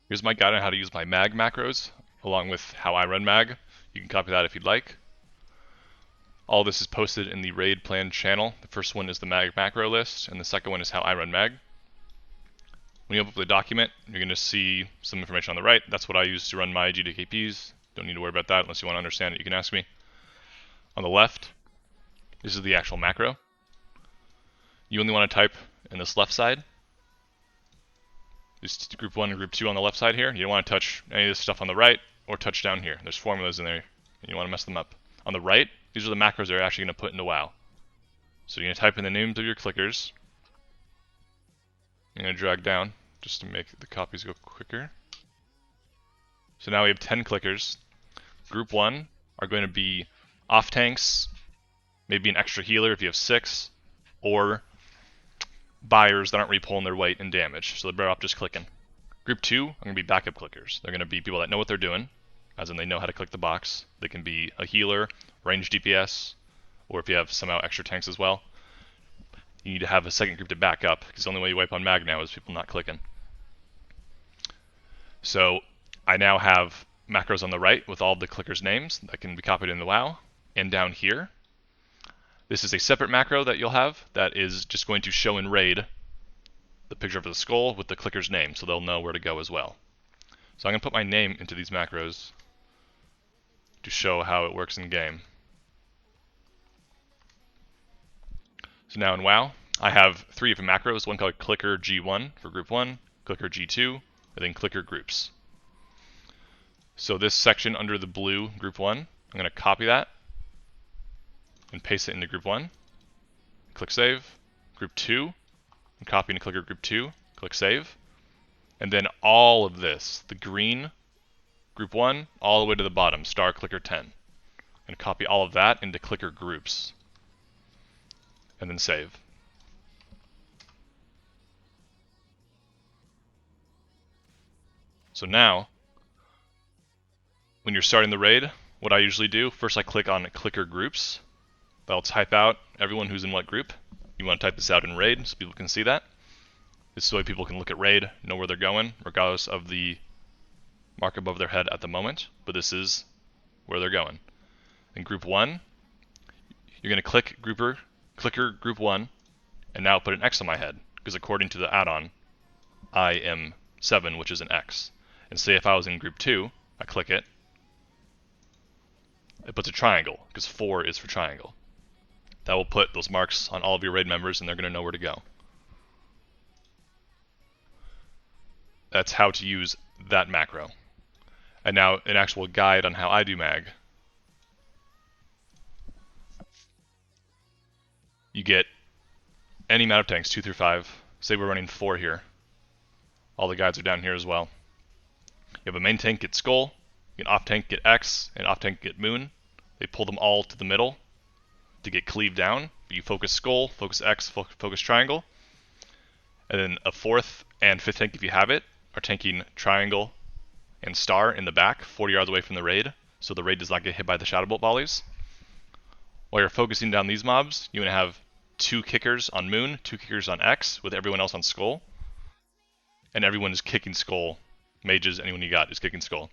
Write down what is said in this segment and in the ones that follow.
Here's my guide on how to use my mag macros, along with how I run mag. You can copy that if you'd like. All this is posted in the raid plan channel. The first one is the mag macro list, and the second one is how I run mag. When you open up the document, you're going to see some information on the right. That's what I use to run my GDKPs. Don't need to worry about that unless you want to understand it. You can ask me. On the left, this is the actual macro. You only want to type in this left side. This is group 1 and group 2 on the left side here. You don't want to touch any of this stuff on the right or touch down here. There's formulas in there, and you don't want to mess them up. On the right, these are the macros that are actually going to put into WoW. So you're going to type in the names of your clickers. I'm going to drag down just to make the copies go quicker. So now we have 10 clickers. Group 1 are going to be off tanks, maybe an extra healer if you have 6, or buyers that aren't really pulling their weight in damage, so they're better off just clicking. Group 2 are going to be backup clickers. They're going to be people that know what they're doing, as in they know how to click the box. They can be a healer, range DPS, or if you have somehow extra tanks as well. You need to have a second group to back up, because the only way you wipe on mag now is people not clicking. So I now have macros on the right with all the clickers' names that can be copied in the WoW, and down here, this is a separate macro that you'll have that is just going to show in raid the picture of the skull with the clicker's name, so they'll know where to go as well. So I'm going to put my name into these macros to show how it works in game. So now in WoW, I have 3 different macros, one called clicker G1 for group 1, clicker G2, and then clicker groups. So this section under the blue group 1, I'm going to copy that and paste it into group 1. Click save. Group 2, I'm copying to clicker group 2, click save. And then all of this, the green group 1, all the way to the bottom, star clicker 10. And copy all of that into clicker groups. And then save. So now, when you're starting the raid, what I usually do, first I click on clicker groups. That'll type out everyone who's in what group. You want to type this out in raid so people can see that. This is the way people can look at raid, know where they're going, regardless of the mark above their head at the moment. But this is where they're going. In group 1, you're going to click clicker group 1, and now put an X on my head, because according to the add-on, I am 7, which is an X. And say if I was in group 2, I click it, it puts a triangle, because 4 is for triangle. That will put those marks on all of your raid members, and they're going to know where to go. That's how to use that macro. And now an actual guide on how I do mag. You get any amount of tanks, 2 through 5. Say we're running 4 here. All the guides are down here as well. You have a main tank get Skull, you can off tank get X, and off tank get Moon. They pull them all to the middle to get cleaved down. You focus Skull, focus X, focus Triangle. And then a 4th and 5th tank, if you have it, are tanking Triangle and Star in the back, 40 yards away from the raid, so the raid does not get hit by the Shadow Bolt volleys. While you're focusing down these mobs, you want to have 2 kickers on Moon, 2 kickers on X, with everyone else on Skull. And everyone is kicking Skull. Mages, anyone you got is kicking Skull.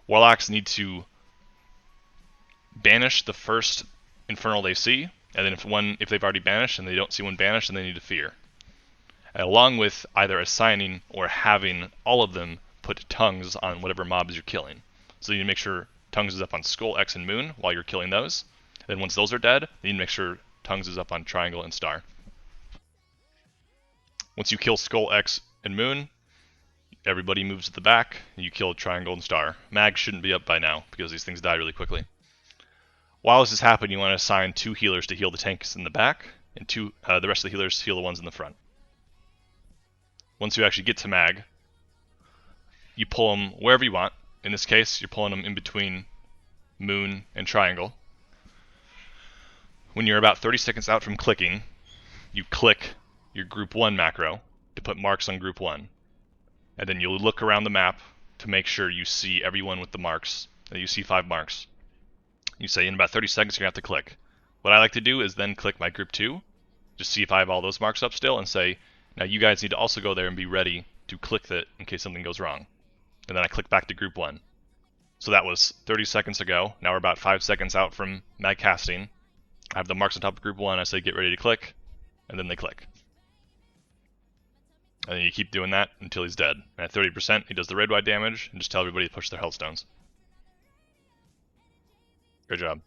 Warlocks need to banish the first Infernal they see, and then if they've already banished and they don't see one banished, then they need to fear. And along with either assigning or having all of them put tongues on whatever mobs you're killing. So you need to make sure tongues is up on Skull, X, and Moon while you're killing those. Then once those are dead, you need to make sure tongues is up on Triangle and Star. Once you kill Skull, X, and Moon, everybody moves to the back, and you kill Triangle and Star. Mag shouldn't be up by now, because these things die really quickly. While this is happening, you want to assign 2 healers to heal the tanks in the back, and the rest of the healers heal the ones in the front. Once you actually get to mag, you pull them wherever you want. In this case, you're pulling them in between Moon and Triangle. When you're about 30 seconds out from clicking, you click your group 1 macro to put marks on group 1. And then you'll look around the map to make sure you see everyone with the marks, and you see 5 marks. You say in about 30 seconds you're going to have to click. What I like to do is then click my group 2, just see if I have all those marks up still, and say, now you guys need to also go there and be ready to click that in case something goes wrong. and then I click back to group 1. So that was 30 seconds ago. Now we're about 5 seconds out from mag casting. I have the marks on top of group 1. I say get ready to click, and then they click. And then you keep doing that until he's dead. And at 30%, he does the raid wide damage, and just tell everybody to push their health stones. Good job.